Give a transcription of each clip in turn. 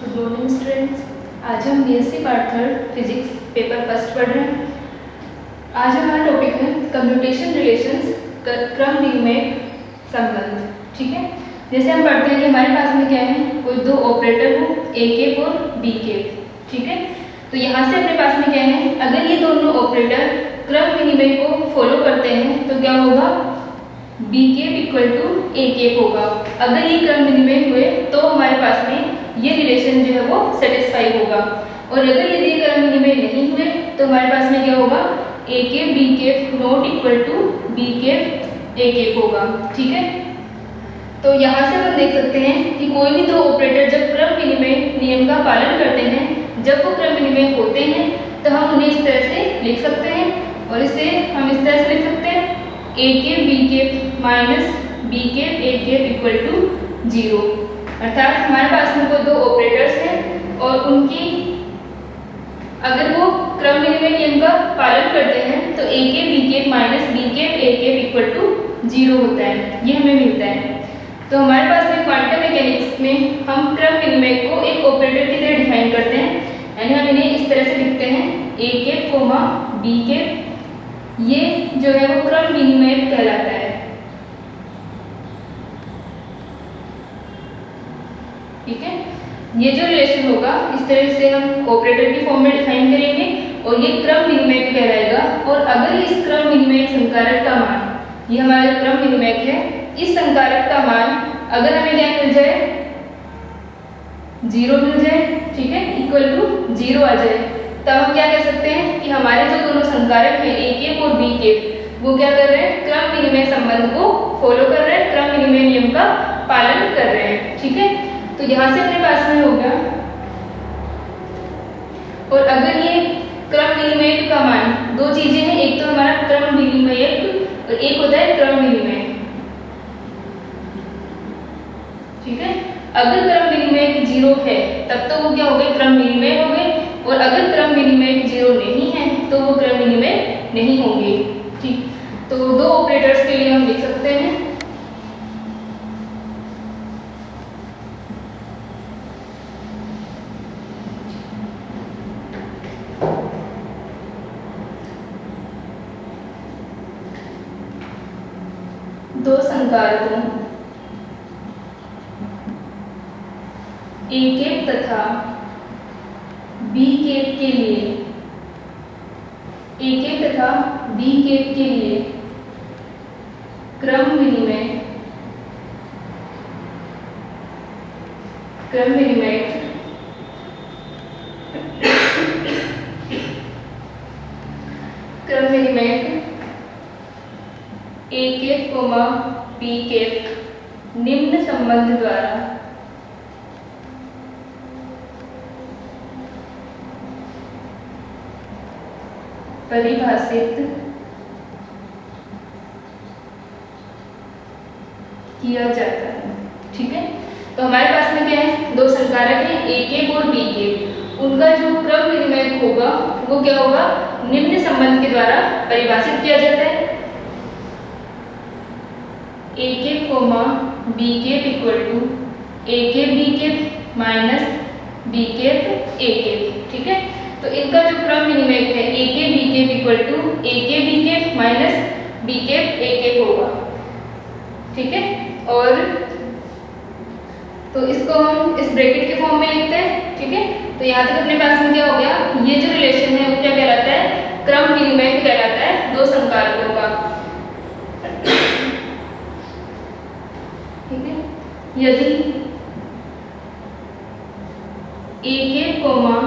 Good morning students. आज हम BSc part 3 physics paper first पढ़ रहे हैं। आज हमारा टॉपिक है कंप्यूटेशन रिलेशंस, क्रम विनिमय संबंध। ठीक है, जैसे हम पढ़ते हैं कि हमारे पास में क्या है, कोई दो ऑपरेटर हो, ए के और बी के। ठीक है, तो यहाँ से अपने पास में क्या है, अगर ये दोनों ऑपरेटर क्रम विनिमय को फॉलो करते हैं तो क्या होगा, बी के इक्वल टू ए के होगा। अगर ये क्रम विनिमय हुए तो हमारे पास में ये रिलेशन जो है वो सेटिस्फाई होगा, और अगर यदि क्रम विनिमय नहीं हुए तो हमारे पास में क्या होगा, ए के बी के नॉट इक्वल टू बी के ए के होगा। ठीक है, तो यहाँ से हम देख सकते हैं कि कोई भी दो ऑपरेटर जब क्रम विनिमय नियम का पालन करते हैं, जब वो क्रम विनिमय होते हैं तो हम उन्हें इस तरह से लिख सकते हैं, और इसे हम इस तरह से लिख सकते हैं ए के बी के माइनस बी के ए के इक्वल टू 0। अर्थात हमारे पास में कोई दो ऑपरेटर्स हैं और उनकी अगर वो क्रम विनिमय नियम का पालन करते हैं तो ए के बी के माइनस बी के ए के इक्वल टू 0 होता है, ये हमें मिलता है। तो हमारे पास में क्वांटम मैकेनिक्स में हम क्रम विनिमय को एक ऑपरेटर की तरह डिफाइन करते हैं, यानी हम इन्हें इस तरह से लिखते हैं ए के कोमा बी के, ये जो है वो क्रम विनिमय कहलाता है। ठीक है, ये जो रिलेशन होगा इस तरह से हम ऑपरेटर की फॉर्म में डिफाइन करेंगे और ये क्रम विनिमय कहलाएगा। और अगर इस क्रम विनिमय संकारक का मान, ये हमारा जो क्रम विनिमय है, इस संकारक का मान अगर हमें क्या मिल जाए, 0 मिल जाए, ठीक है, इक्वल टू 0 आ जाए, तब हम क्या कह सकते हैं कि हमारे जो दोनों संकारक हैं ए के और बी के, वो क्या कर रहे हैं, क्रम विनिमय संबंध को फॉलो कर रहे हैं, क्रम विनिमय नियम का पालन कर रहे हैं। ठीक है, तो यहाँ से अपने पास में हो गया। और अगर ये क्रम विनिमय का मान, दो चीजें हैं, एक तो हमारा क्रम विनिमय और एक होता है क्रम विनिमय। ठीक है, अगर क्रम विनिमय 0 है तब तो वो क्या हो गए, क्रम विनिमय हो गए, और अगर क्रम विनिमय 0 नहीं है तो वो क्रम विनिमय नहीं होंगे। ठीक, तो दो ऑपरेटर्स के लिए हम लिख सकते हैं दो संकारकों ए के तथा बी के लिए, ए के तथा बी के लिए क्रम विनिमय ए के कोमा बी के निम्न संबंध द्वारा परिभाषित किया जाता है। ठीक है, तो हमारे पास में क्या है, दो संकारक हैं ए के और बी के, उनका जो क्रम विनिमय होगा वो क्या होगा, निम्न संबंध के द्वारा परिभाषित किया जाता है, ए के कोमा बी के इक्वल टू ए के बी के माइनस बी के ए के। ठीक है, तो इनका जो क्रम विनिमय है ए के बी के इक्वल टू ए के बी के माइनस बी के ए के होगा। ठीक है, और तो इसको हम इस ब्रैकेट के फॉर्म में लिखते हैं। ठीक है, तो यहाँ तक अपने पास में क्या हो गया, ये जो रिलेशन है वो क्या कहलाता है, क्रम विनिमय कहलाता है दो संकारकों का। ठीक है, यदि ए के कोमा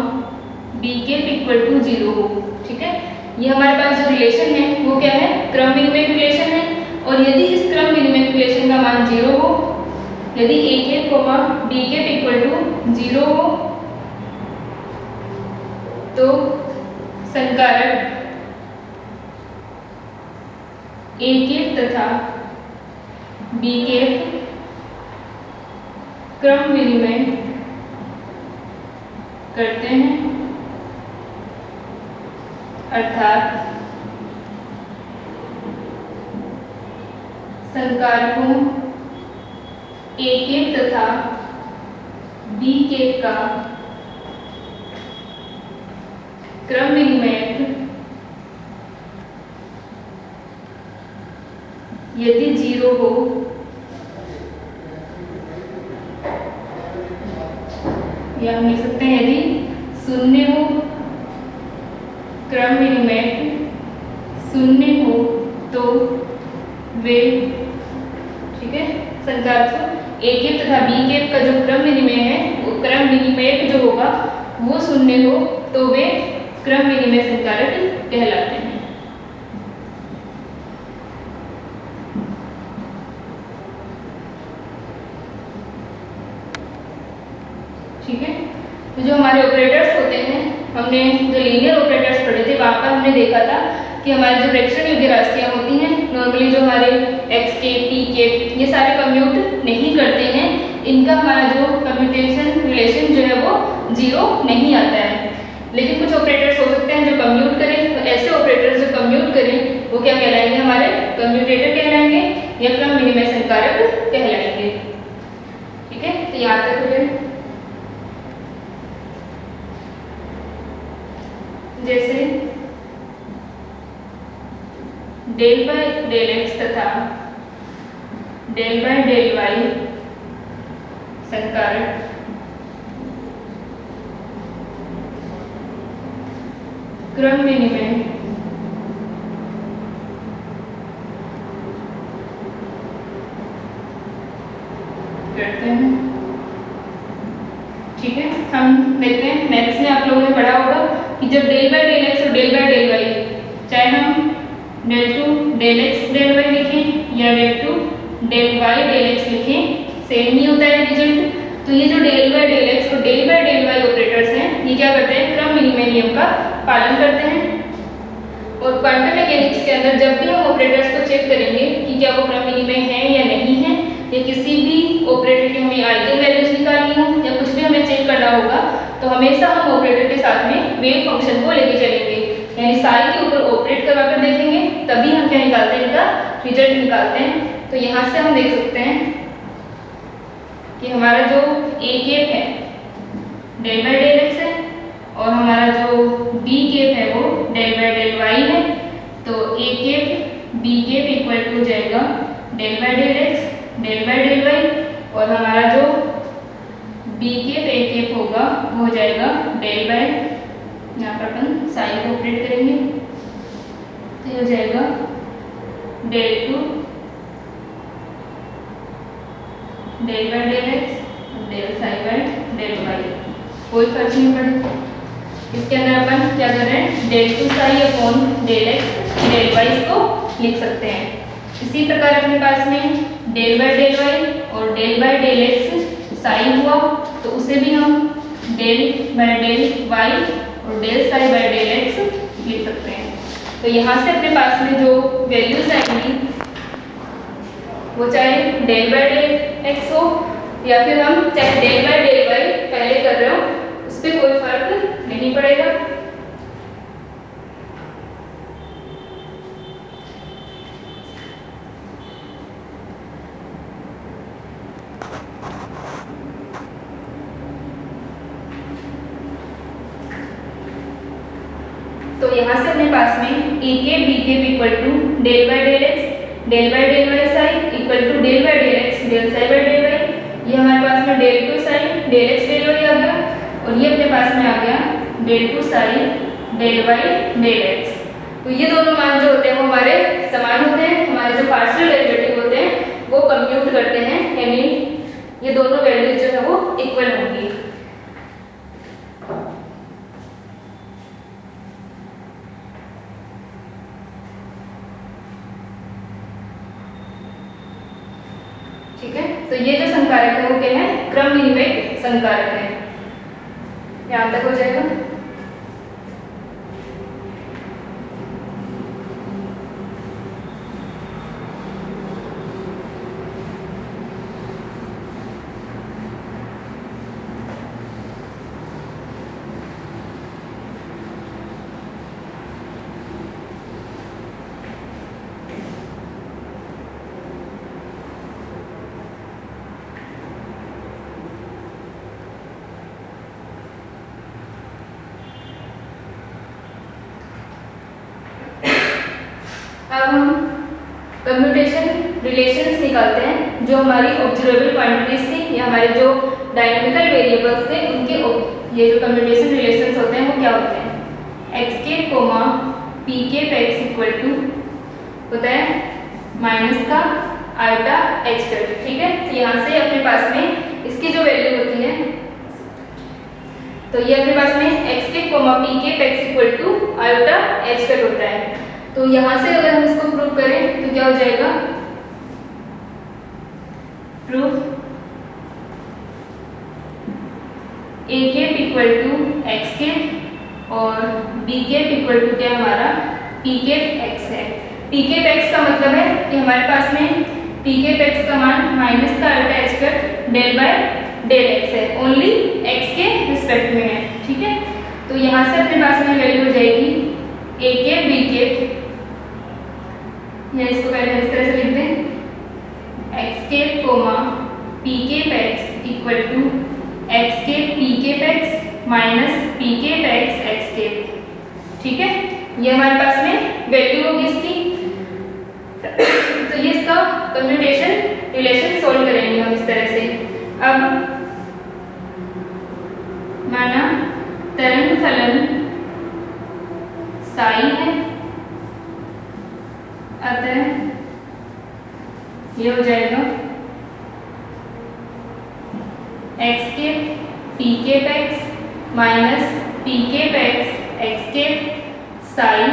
बी के इक्वल टू 0 हो। ठीक है, ये हमारे पास जो रिलेशन है वो क्या है, क्रम विनिमय रिलेशन है, और यदि इस क्रम विनिमय रिलेशन का मान 0 हो, यदि ए के कोमा बी के इक्वल टू 0 हो, तो संकारक ए के तथा बी के क्रम विनिमय करते हैं, अर्थात संकारकों ए के तथा बी के का क्रम विनिमयक यदि 0 हो या हम लिख सकते हैं यदि 0 हो, क्रम विनिमयक 0 हो तो वे, ठीक है, संचारक ए केप तथा बी केप का जो क्रम विनिमय है, वो क्रम विनिमयक जो होगा वो 0 हो तो वे क्रम विनिमय संचारक कहलाते हैं। ठीक है, तो जो हमारे ऑपरेटर्स होते हैं, हमने जो लीनियर ऑपरेटर्स पढ़े थे वहाँ पर हमने देखा था कि हमारी जो फ्रैक्शन योग्य राशियाँ होती हैं, नॉर्मली जो हमारे एक्स के, टी के, ये सारे कम्यूट नहीं करते हैं, इनका हमारा जो कम्यूटेशन रिलेशन जो है वो 0 नहीं आता है। लेकिन कुछ ऑपरेटर्स हो सकते हैं जो कम्यूट करें, तो ऐसे ऑपरेटर्स जो कम्यूट करें वो क्या कहलाएंगे, हमारे कम्यूटेटर कहलाएंगे या क्रम विनिमय संकारक कहलाएंगे। ठीक है, तो यहाँ तक हो गए। जैसे डेल बाय डेल एक्स तथा डेल बाय डेल वाई संकारक क्रम विनिमय करते हैं। ठीक है, हम देखते हैं मैथ्स में आप लोगों ने पढ़ा होगा कि जब डेल बाय डेल एक्स और डेल बाय डेल वाई, चाहे हम del two del x del y लिखें या del two del y del x लिखें, सेम ही होता है रिजल्ट। तो ये जो डेल बाय डेल एक्स और del by del y operators हैं, ये क्या करते हैं, क्रम विनिमय नियम का पालन करते हैं। और क्वांटम मैकेनिक्स के अंदर जब भी हम ऑपरेटर्स को चेक करेंगे कि क्या वो क्रम विनिमय है या नहीं है, या किसी भी ऑपरेटर की हमें आइगन वैल्यूज निकालनी हो या कुछ भी हमें चेक करना होगा, तो हमेशा हम ऑपरेटर के साथ में वेव फंक्शन को लेके चलेंगे, यानी साई के ऊपर ऑपरेट करवा कर देखेंगे, तभी हम क्या निकालते हैं, इनका रिजल्ट निकालते हैं। तो यहाँ से हम देख सकते हैं कि हमारा जो ए केप है डेल बाय डेल एक्स है और हमारा जो बी केप है वो डेल बाय डेल वाई है। तो A cap B cap equal to हो जाएगा del by del x del by del y, और हमारा जो बी केप ए केप होगा वो हो जाएगा डेल बाय, यहाँ पर अपन साई को ऑपरेट करेंगे, तो ये हो जाएगा del two del by del x del psi by del y, कोई फर्क नहीं पड़ेगा। इसके अंदर अपन क्या कर रहे हैं, del two psi upon del x del y इसको लिख सकते हैं। इसी प्रकार अपने पास में डेल बाय डेल वाई और del by del x psi हुआ, तो उसे भी हम डेल बाय डेल वाई और del psi by del x लिख सकते हैं। तो यहाँ से अपने पास में जो वैल्यूज आएंगी वो चाहे डेल बाय डेल एक्स हो या फिर हम चाहे डेल बाय डेल वाई पहले कर रहे हो, उस पर कोई फर्क नहीं पड़ेगा। तो यहाँ से अपने पास में ए के बी के equal to del by del x del by del y psi equal to del by del x del psi by del y, ये हमारे पास में del two psi del x del y आ गया, और ये अपने पास में आ गया del two psi del y del x. तो ये दोनों मान जो होते हैं वो हमारे समान होते हैं, हमारे जो पार्शियल डेरिवेटिव होते हैं वो कंप्यूट करते हैं, यानी ये दोनों वैल्यूज जो है वो इक्वल होंगी। ठीक है, तो ये जो संकारक है वो क्या है, क्रम विनिमय संकारक है। यहाँ तक हो जाएगा। अब हम कम्यूटेशन रिलेशंस निकालते हैं। जो हमारी ऑब्जर्वेबल क्वांटिटीज थी या हमारे जो डायनेमिकल वेरिएबल्स थे उनके ये जो कम्यूटेशन रिलेशंस होते हैं वो क्या होते हैं? एक्स के कोमा पी के पैक्स इक्वल टू होता है माइनस का आयोटा एच कट। ठीक है, तो यहाँ से अपने पास में इसकी जो वैल्यू होती है, तो ये अपने पास में एक्स के कोमा पी के पैक्स equal to iota h cut होता है। तो यहाँ से अगर हम इसको प्रूव करें तो क्या हो जाएगा? Proof a cap equal to x cap और बी केप इक्वल टू क्या हमारा पी केप एक्स है। पी केप एक्स का मतलब है कि हमारे पास में पी केप एक्स का मान माइनस का iota h cut del by del x है, ओनली एक्स के रिस्पेक्ट में है। ठीक है, तो यहाँ से अपने पास में वैल्यू हो जाएगी ए केप बी केप, या इसको पहले हम इस तरह से लिख दें x cap comma p cap x equal to x cap p cap x minus p cap x x cap. ठीक है, ये हमारे पास में वैल्यू होगी इसकी। तो ये इसका कम्यूटेशन रिलेशन सोल्व करेंगे हम इस तरह से। अब माना तरंग फलन साई है, अतः ये हो जाएगा एक्स के पी के पैक्स माइनस पी के पैक्स एक्स के साई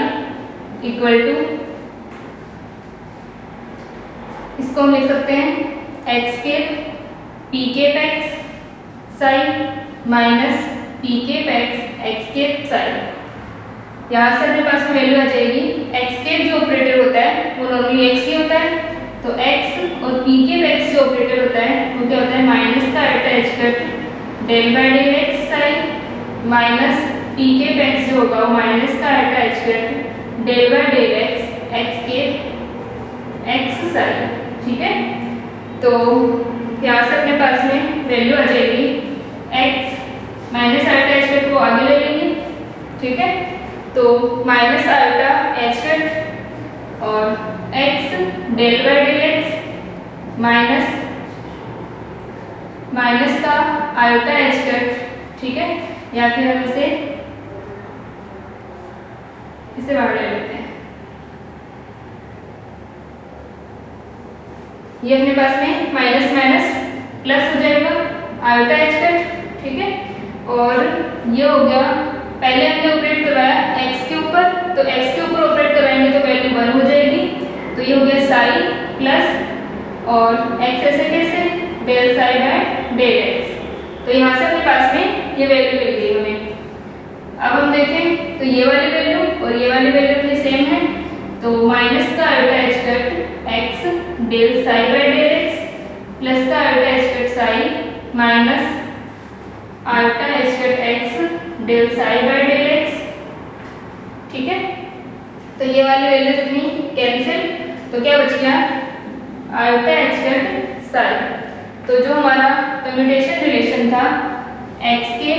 इक्वल टू, इसको हम लिख सकते हैं एक्स के पी के पैक्स साई माइनस पी के पैक्स एक्स के साई। यहाँ से अपने पास में वैल्यू आ जाएगी। एक्स के जो ऑपरेटर होता है वो नॉर्मली एक्स ही होता है, तो एक्स और पी के पैक्स जो ऑपरेटर होता है वो क्या होता है माइनस का iota h cut del by del x psi minus p के पैक्स जो होगा वो माइनस का iota h cut del by del x के एक्स साई। ठीक है, तो यहाँ से अपने पास में वैल्यू आ जाएगी x minus iota h cut को आगे ले लेंगे। ठीक है, तो माइनस आयोटा एच कट और x del by del x minus minus का आयोटा एच कट। ठीक है, या फिर हम इसे बाहर ले लेते हैं। ये अपने पास में माइनस माइनस प्लस हो जाएगा आयोटा एच कट। ठीक है, और ये हो गया, पहले हमने ऑपरेट करवाया x के ऊपर, तो x के ऊपर ऑपरेट कराएंगे तो वैल्यू 1 हो जाएगी। तो ये हो गया साई प्लस और x ऐसे कैसे del psi by del x। तो यहाँ से अपने पास में ये वैल्यू मिल गई हमें। अब हम देखें तो ये वाली वैल्यू और ये वाली वैल्यू अपनी सेम है, तो माइनस का iota h cut x del psi by del x plus का iota h cut psi minus iota h cut x del psi by del x. ठीक है, तो ये वाली वैल्यू अपनी कैंसिल, तो क्या बच गया आयोटा एच कट साई। तो जो हमारा कम्यूटेशन रिलेशन था एक्स के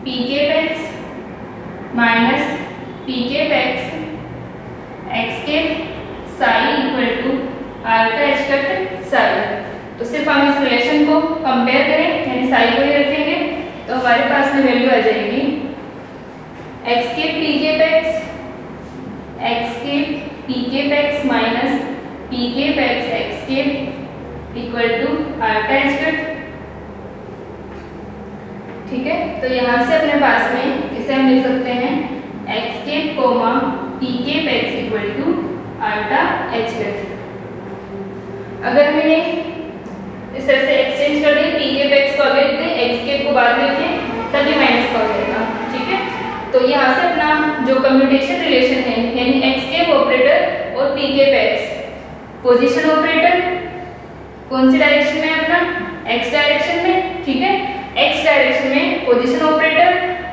पी के पैक्स माइनस पी के पैक्स एक्स के psi equal to iota h cut psi. तो सिर्फ हम इस रिलेशन को कंपेयर करें, यानी साई को ही रखेंगे, तो हमारे पास में वैल्यू आ जाएगी एक्स के पी के पैक्स माइनस पी के पैक्स एक्स के equal to iota h cut. ठीक है, तो यहाँ से अपने पास में इसे हम लिख सकते हैं एक्स के कोमा पी के पैक्स equal to iota h cut. अगर मैंने इस तरह से एक्सचेंज कर दी, पी के पैक्स को आगे लिखते हैं, एक्स के को बाद में लिखें, तभी माइनस का हो जाएगा। ठीक है, तो यहाँ से अपना जो कम्यूटेशन रिलेशन है यानी एक्स के ऑपरेटर और पी के पैक्स पोजीशन ऑपरेटर कौन सी डायरेक्शन में है अपना एक्स डायरेक्शन में। ठीक है, एक्स डायरेक्शन में पोजीशन ऑपरेटर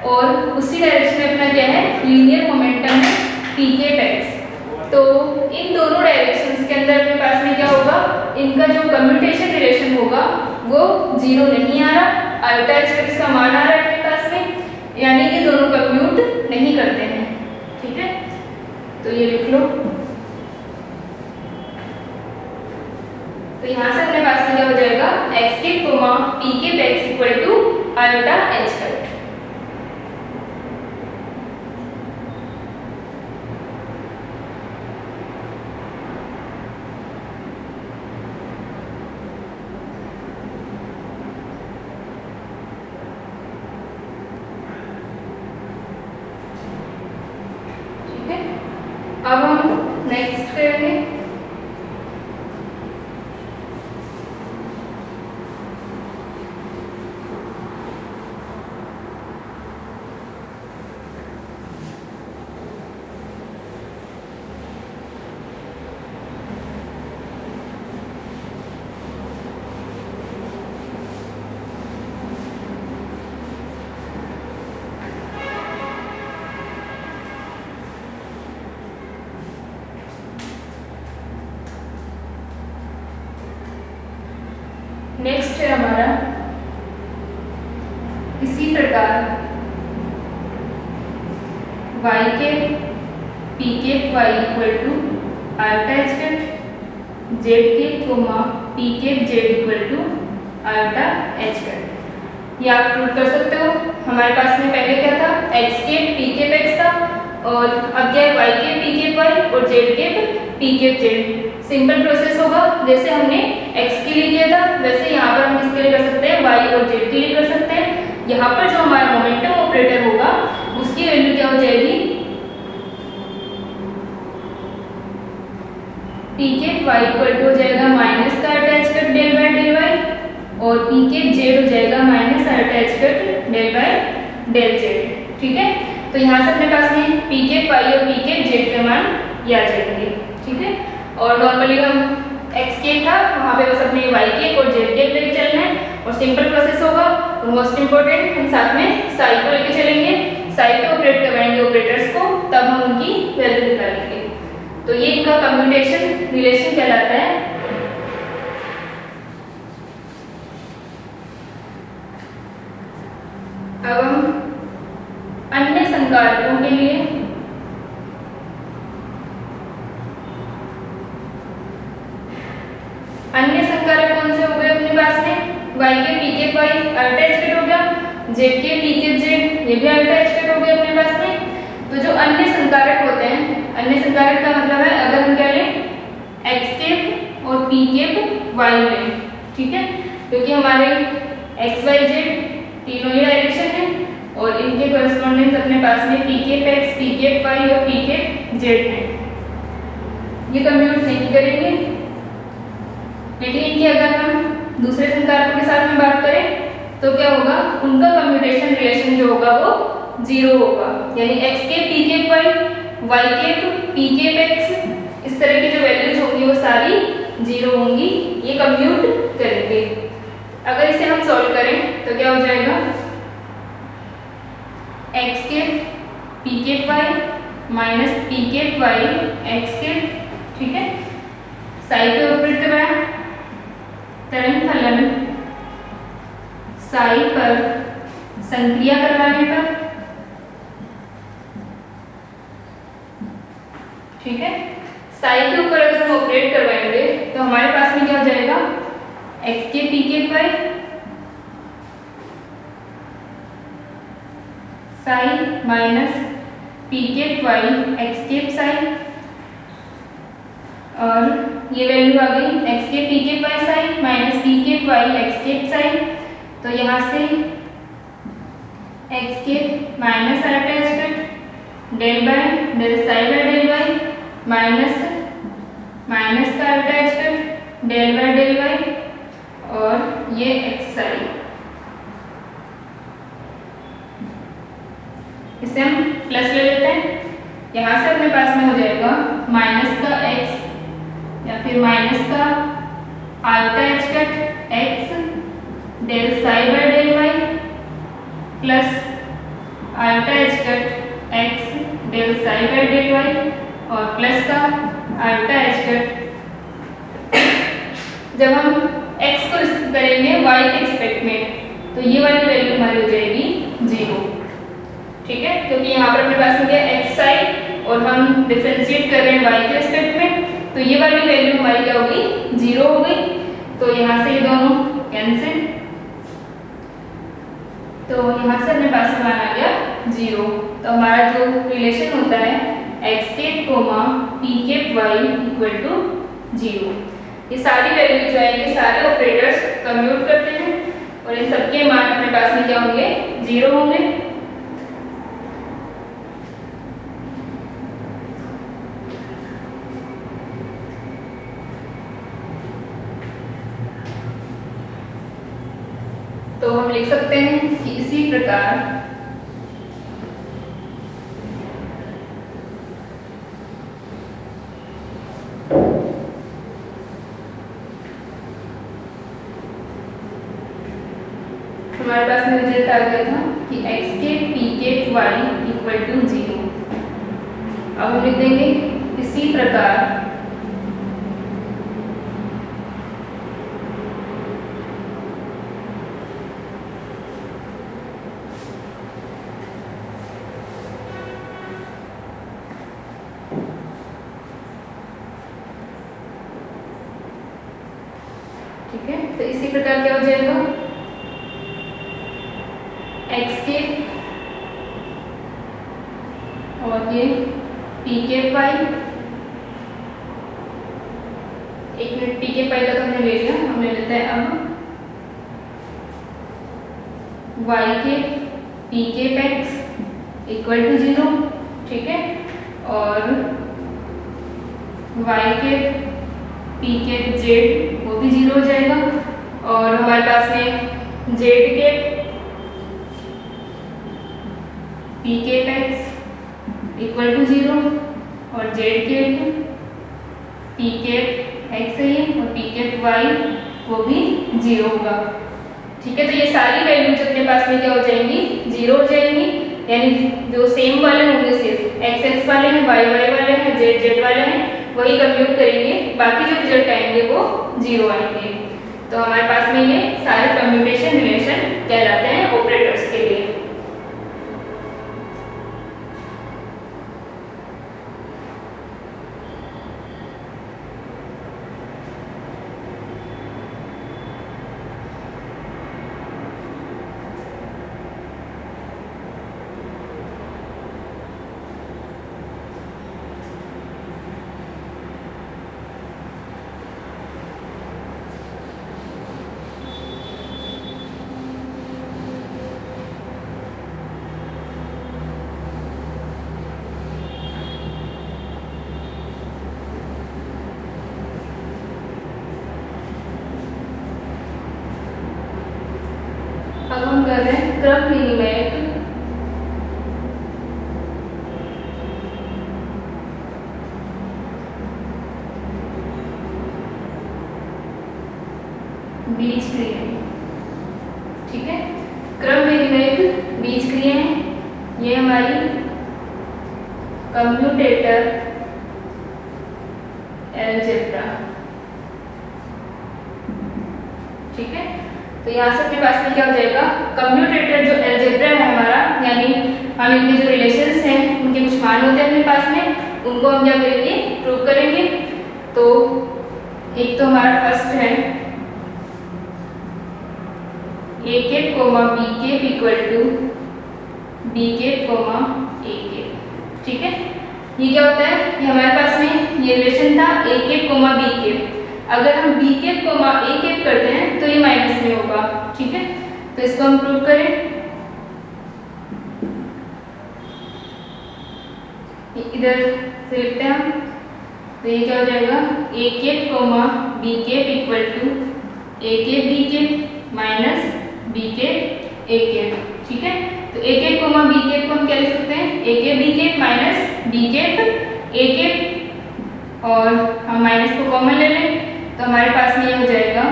और उसी डायरेक्शन में अपना क्या है लीनियर मोमेंटम है पी के पैक्स। तो इन दोनों डायरेक्शंस के अंदर अपने पास में क्या होगा, इनका जो कम्यूटेशन रिलेशन होगा वो जीरो नहीं आ रहा, आयोटा एच कट का मान आ रहा है अपने पास में, यानी कि दोनों कम्यूट नहीं करते हैं। ठीक है, तो ये लिख लो तो यहाँ से अपने पास में क्या हो जाएगा, एक्स के कोमा पी के x equal to iota h cut. ठीक है, अब हम नेक्स्ट करेंगे। नेक्स्ट है हमारा इसी प्रकार y के पी के y equal to iota h cut, z के कोमा पी के z equal to iota h cut. ये आप प्रूव कर सकते हो। हमारे पास में पहले क्या था, x के पी के x था, और अब क्या है, y के पी के y और z के पी के z। सिंपल प्रोसेस होगा, जैसे हमने x के लिए किया था वैसे यहाँ पर हम किसके लिए कर सकते हैं, y और z के लिए कर सकते हैं। यहाँ पर जो हमारा मोमेंटम ऑपरेटर होगा उसकी वैल्यू क्या हो जाएगी, पी के y इक्वल टू हो जाएगा माइनस का iota h cut del by del y, और पी के z हो जाएगा minus iota h cut del by del z। ठीक है, तो यहाँ से अपने पास में पी के y और पी के z के मान आ जाएंगे। ठीक है, और नॉर्मली हम x के था वहाँ पे बस अपने y के और z के लेके चलना है, और सिंपल प्रोसेस होगा। तो मोस्ट इंपॉर्टेंट हम साथ में साई को लेके चलेंगे, साई पे ऑपरेट करवाएंगे ऑपरेटर्स को, तब हम उनकी वैल्यू निकालेंगे। तो ये इनका कम्यूटेशन रिलेशन कहलाता है। अब हम अन्य संकारकों के लिए अन्य संकारक कौन से हो गए अपने पास में, y के पी के y आयोटा एच कट हो गया, z के पी के z ये भी आयोटा एच कट हो गया अपने पास में। तो जो अन्य संकारक होते हैं, अन्य संकारक का मतलब है अगर हम क्या लें, x के और p के y लें। ठीक है, क्योंकि हमारे x y z तीनों ही डायरेक्शन है, और इनके कॉरेस्पॉन्डेंस अपने पास में पी के x, पी के y और पी के z है। ये कंप्यूट नहीं करेंगे, लेकिन इनके अगर हम दूसरे संकारकों के साथ में बात करें तो क्या होगा, उनका कम्यूटेशन रिलेशन जो होगा वो 0 होगा, यानी x के पी के y के पी के x, इस तरह की जो वैल्यूज होंगी वो सारी 0 होंगी। ये कंप्यूट करेंगे। अगर इसे हम सॉल्व करें तो क्या हो जाएगा, x के पी के y माइनस पी के y x के। ठीक है, साई पे ऑपरेट करवाया, तरंग फलन साई पर संक्रिया करवाने पर। ठीक है, साई के ऊपर अगर हम ऑपरेट करवाएंगे तो हमारे पास में क्या हो जाएगा, x के पी के y साई माइनस पी के y x के साई, और ये वैल्यू आ गई x के पी के y साई माइनस पी के y x के साई। तो यहाँ से x के minus iota h cut del by del psi by del y minus minus का iota h cut del by del y, और ये x साई। इसे हम प्लस ले लेते हैं, यहाँ से अपने पास में हो जाएगा माइनस का x या फिर माइनस का iota h cut x del psi by del y plus iota h cut x del psi by del y, और प्लस का आयोटा एच कट। जब हम x को करेंगे y के रिस्पेक्ट में तो ये वाली वैल्यू हमारी हो जाएगी 0। ठीक है, क्योंकि यहाँ पर अपने पास में क्या है x साई, और हम डिफरेंशिएट कर रहे हैं y के रिस्पेक्ट में, तो ये वाली वैल्यू हमारी क्या हो गई, 0 हो गई। तो यहाँ से ये दोनों कैंसिल, तो यहाँ से अपने पास में मान आ गया 0। तो हमारा जो रिलेशन होता है x cap comma p cap y equal to 0। ये सारी वैल्यू जो है ये सारे ऑपरेटर्स कंप्यूट करते हैं और इन सबके मान अपने पास में क्या होंगे 0 होंगे। तो हम लिख सकते हैं कि इसी प्रकार हमारे पास में रिजल्ट आ गया था कि x के p के y इक्वल टू 0। अब हम लिख देंगे इसी प्रकार ठीक है। तो इसी प्रकार क्या हो जाएगा x के और ये p के y, एक मिनट p के y का तो हमने ले लिया, हमने लेते हैं अब y के p के x इक्वल टू 0, ठीक है, और y के p के z वो भी 0 हो जाएगा, और हमारे पास में z के p के x इक्वल टू 0 और z के p के x है और p के y वो भी 0 होगा, ठीक है। तो ये सारी वैल्यूज अपने पास में क्या हो जाएंगी 0 हो जाएंगी, यानी जो सेम वाले होंगे सिर्फ x x वाले हैं, y y वाले हैं, z z वाले हैं वही कंप्यूट करेंगे, बाकी जो रिजल्ट आएंगे वो 0 आएंगे। तो हमारे पास में ये सारे कम्प्यूटेशन रिलेशन कहलाते हैं ऑपरेटर्स के लिए। अब हम कर रहे हैं क्रम विनिमयक बीजक्रिया, ठीक है। क्रम विनिमयक बीजक्रिया है, ये हमारी कम्यूटेटर अलजेब्रा, ठीक है। तो यहाँ से अपने पास में क्या हो जाएगा कम्यूटेटर जो अलजेब्रा है हमारा, यानी हम इनके जो रिलेशंस हैं उनके कुछ मान होते हैं अपने पास में, उनको हम क्या करेंगे प्रूव करेंगे। तो एक तो हमारा फर्स्ट है a cap comma b cap equal to b cap comma a cap, ठीक है। ये क्या होता है, ये हमारे पास में ये रिलेशन था a cap comma b cap, अगर हम b cap comma a cap करते हैं तो ये माइनस में होगा, ठीक है। तो इसको हम प्रूव करें, इधर से लिखते हैं हम, तो ये क्या हो जाएगा a cap comma b cap equal to a cap b cap minus b cap a cap, ठीक है। तो a cap comma b cap को हम क्या लिख सकते हैं a cap b cap minus b cap a cap, और हम माइनस को कॉमन ले लें तो हमारे पास में ये हो जाएगा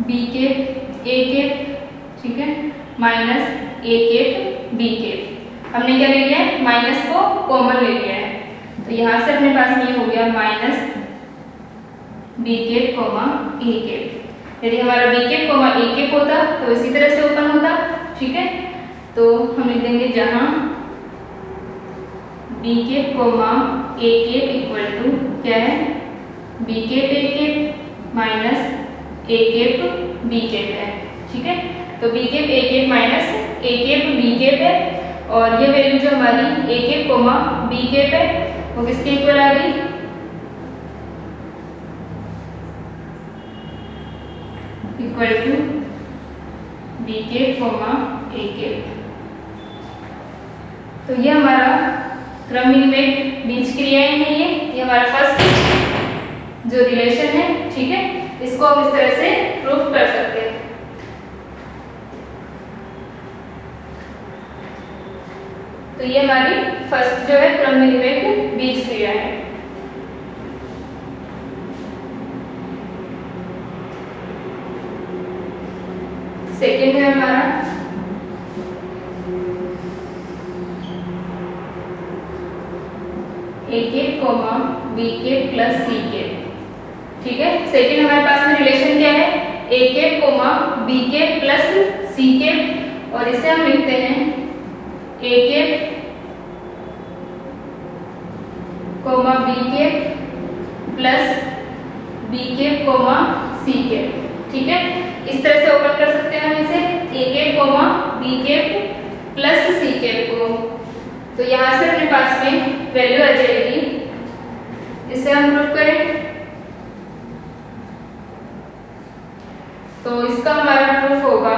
b केप a केप, ठीक है, minus a cap b cap. हमने क्या ले लिया है माइनस को कॉमन ले लिया है, तो यहाँ से अपने पास में ये हो गया minus b cap comma a cap. यदि हमारा b cap comma a cap होता तो इसी तरह से ओपन होता, ठीक है। तो हम लिख देंगे जहाँ b cap comma a cap equal to क्या है, B cap A cap minus a cap B cap है। ठीक है, तो b cap A cap minus a cap B cap है, और ये वैल्यू जो हमारी a cap comma B cap है वो किसके इक्वल आ गई, equal to b cap comma a cap. तो ये हमारा क्रम विनिमय बीज क्रियाएं हैं, ये हमारा फर्स्ट जो रिलेशन है। ठीक है, इसको हम इस तरह से प्रूफ कर सकते हैं। तो ये हमारी फर्स्ट जो है क्रम विनिमय बीज क्रिया है। सेकेंड है हमारा A cap comma B cap plus C cap. ठीक है, सेकेंड हमारे पास में रिलेशन क्या है, A cap comma B cap plus C cap, और इसे हम लिखते हैं A cap comma B cap plus B cap comma C cap. ठीक है, इस तरह से ओपन कर सकते हैं हम इसे, A cap comma B cap plus C cap को। तो यहाँ से अपने पास में वैल्यू आ जाएगी, इसे हम प्रूफ करें तो इसका हमारा प्रूफ होगा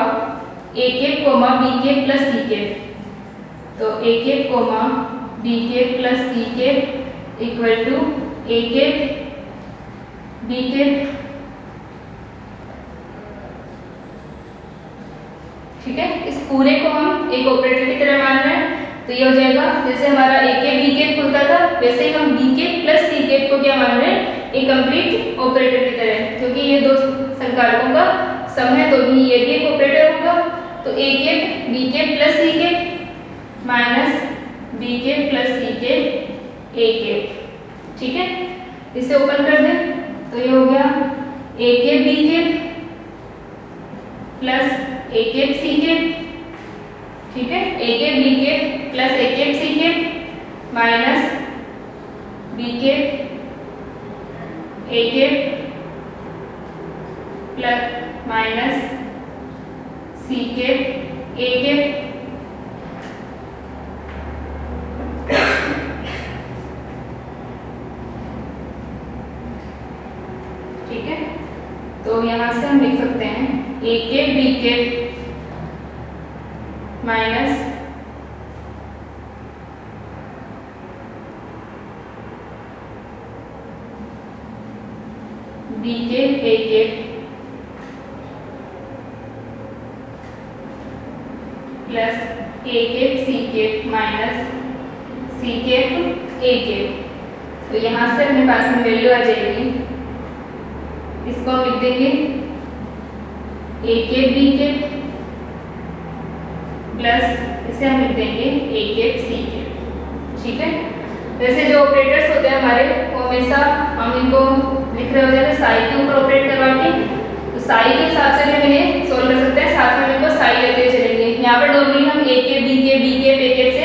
A cap comma B cap plus C cap. तो A cap comma B cap plus C cap equal to A cap B cap. ठीक है, इस पूरे को हम एक ऑपरेटर की तरह मान रहे हैं, तो ये हो जाएगा जैसे हमारा ए कैप बी कैप होता था वैसे ही हम बी कैप प्लस सी कैप को क्या मान रहे हैं, एक कंप्लीट ऑपरेटर की तरह, क्योंकि ये दो संकारकों का सम है तो भी ये भी एक ऑपरेटर होगा। तो A cap B cap plus C cap minus B cap plus C cap A cap. ठीक है, इसे ओपन कर दें तो ये हो गया A cap B cap plus A cap C cap. ठीक है, A cap B cap plus A cap C cap minus B cap A cap plus minus C cap A cap. ठीक है, तो यहाँ से हम लिख सकते हैं A cap B cap minus B cap A cap plus A cap C cap minus C cap A cap. तो यहाँ से अपने पास में वैल्यू आ जाएगी, इसको हम लिख देंगे ए कैप बी कैप प्लस इसे हम लिख देंगे ए कैप सी कैप। ठीक है, वैसे जो ऑपरेटर्स होते हैं हमारे वो हमेशा हम इनको लिख रहे होते हैं साई के ऊपर ऑपरेट करवा के, तो साई के हिसाब से भी इन्हें सोल्व कर सकते हैं, साथ में इनको साई लेते चलेंगे। यहाँ पर नॉर्मली हम A cap B cap B cap A cap से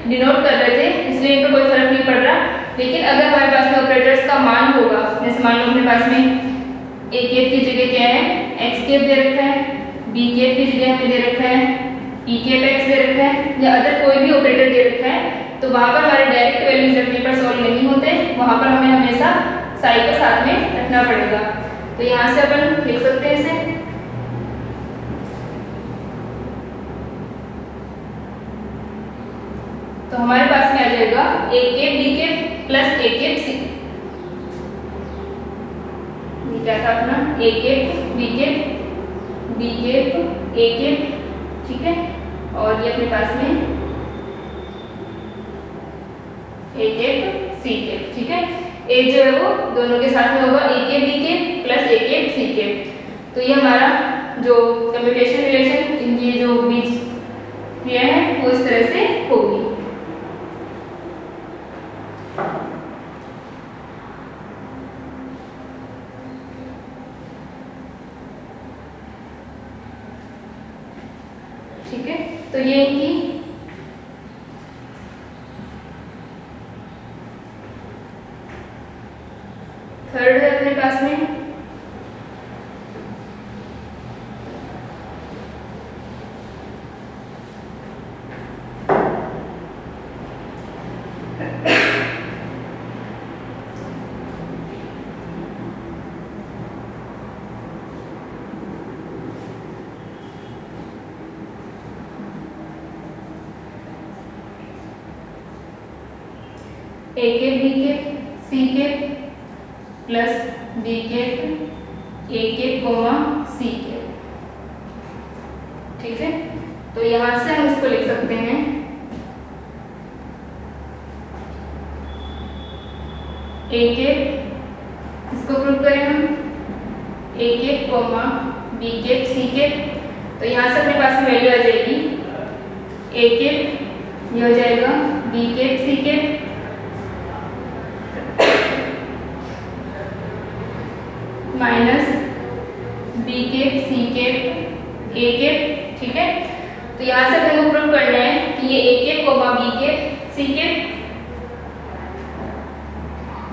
डिनोट कर रहे थे, इसलिए इनको कोई फर्क नहीं पड़ रहा। लेकिन अगर हमारे पास में ऑपरेटर्स का मान होगा, जैसे मान लो अपने पास में ए कैप की जगह क्या है, एक्स कैप दे रखा है, बी कैप की जगह हमें दे रखा है ई कैप एक्स दे रखा है, या अदर कोई भी ऑपरेटर दे रखा है, तो वहाँ पर हमारे डायरेक्ट वैल्यूज रखने पर सॉल्व नहीं होते, वहाँ पर हमें हमेशा साई को साथ में रखना पड़ेगा। तो यहाँ से अपन लिख सकते हैं इसे, तो हमारे पास में आ जाएगा A cap B cap plus A cap C, क्या था अपना A cap B cap A cap. ठीक है, और ये अपने पास में ए कैप सी कैप। ठीक है, ए जो है वो दोनों के साथ में होगा A cap B cap plus A cap C cap. तो ये हमारा जो कम्युटेशन रिलेशन इनकी जो बीज क्रिया है वो इस तरह से होगी। ठीक है, तो ये इनकी है अपने पास में। A cap B cap C cap plus B cap A cap comma C cap. ठीक है, तो यहां से हम इसको लिख सकते हैं ए कैप, इसको प्रूव करें हम, A cap comma B cap C cap. तो यहां से अपने पास में वैल्यू आ जाएगी ए कैप, ये हो जाएगा बी कैप सी कैप माइनस बी कैप सी कैप ए कैप। ठीक है, तो यहां से अपने को प्रूव करना है कि ये A cap comma B cap C cap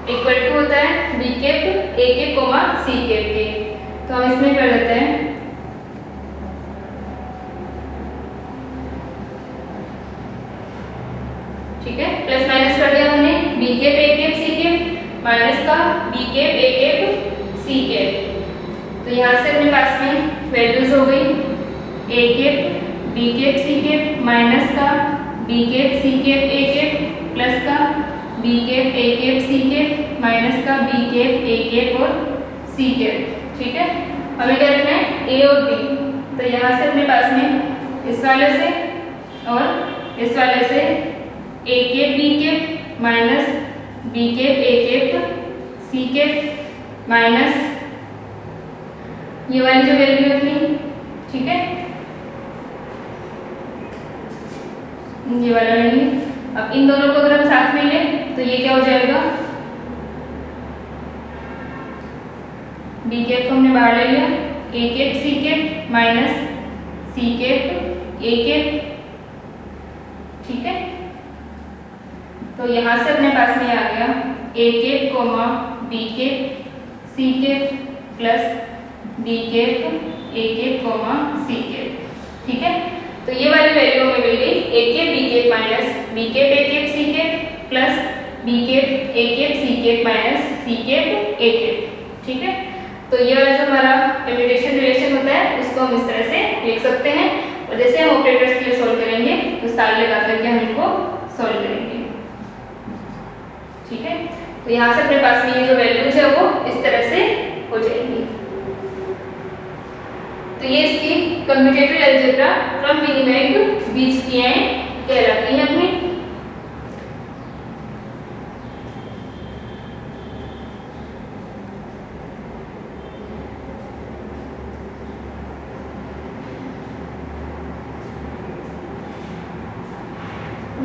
equal to होता है बी कैप ए कैप कोमा सी कैप के। तो हम इसमें कर देते हैं ठीक है, प्लस माइनस कर दिया हमने, बी कैप ए कैप सी कैप माइनस का बी कैप ए कैप सी कैप। तो यहाँ से अपने पास में वैल्यूज हो गई A cap B cap C cap minus का बी कैप सी कैप ए कैप प्लस का बी कैप ए कैप सी कैप माइनस का बी कैप ए कैप और सी कैप। ठीक है, हमें क्या रखना है ए और बी। तो यहाँ से अपने पास में इस वाले से और इस वाले से A cap B cap minus B cap A cap C cap minus ये वाली जो वैल्यू है अपनी, ठीक है, ये वाला वैल्यू। अब इन दोनों को अगर हम साथ में लें तो ये क्या हो जाएगा, बी कैप को हमने बाहर ले लिया, A cap C cap minus C cap A cap. ठीक है, तो यहां से अपने पास में आ गया A cap comma B cap C cap plus B cap A cap comma C cap. ठीक है, तो ये वाली वैल्यू हमें मिल गई A cap B cap minus B cap A cap C cap plus B cap A cap C cap minus C cap A cap. ठीक है, तो ये वाला जो हमारा कम्यूटेशन रिलेशन होता है उसको हम इस तरह से लिख सकते हैं। और जैसे हम ऑपरेटर्स के लिए सॉल्व करेंगे तो साल लगा करके हम इनको सॉल्व करेंगे। ठीक है, तो यहाँ से अपने पास में ये जो वैल्यूज है वो इस तरह से हो जाएंगी। तो ये इसकी कम्यूटेटिव अलजेब्रा फ्रॉम विनिमैग बीजगणित कहलाती है अपनी।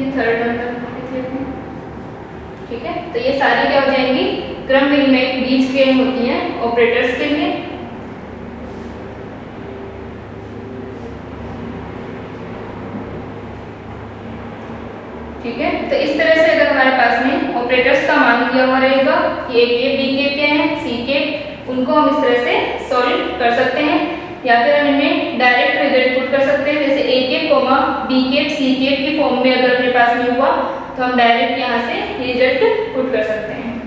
ये थर्ड नंबर ठीक है, तो ये सारी क्या हो जाएंगी क्रम विनिमय बीजगणित होती हैं ऑपरेटर्स के लिए। ठीक है, तो इस तरह से अगर हमारे पास में ऑपरेटर्स का मान दिया हुआ रहेगा कि ए के बी के क्या है सी के, उनको हम इस तरह से सॉल्व कर सकते हैं या फिर हम इनमें डायरेक्ट रिजल्ट पुट कर सकते हैं। जैसे ए के कोमा बी के सी के की फॉर्म में अगर अपने पास में हुआ तो हम डायरेक्ट यहाँ से रिजल्ट पुट कर सकते हैं।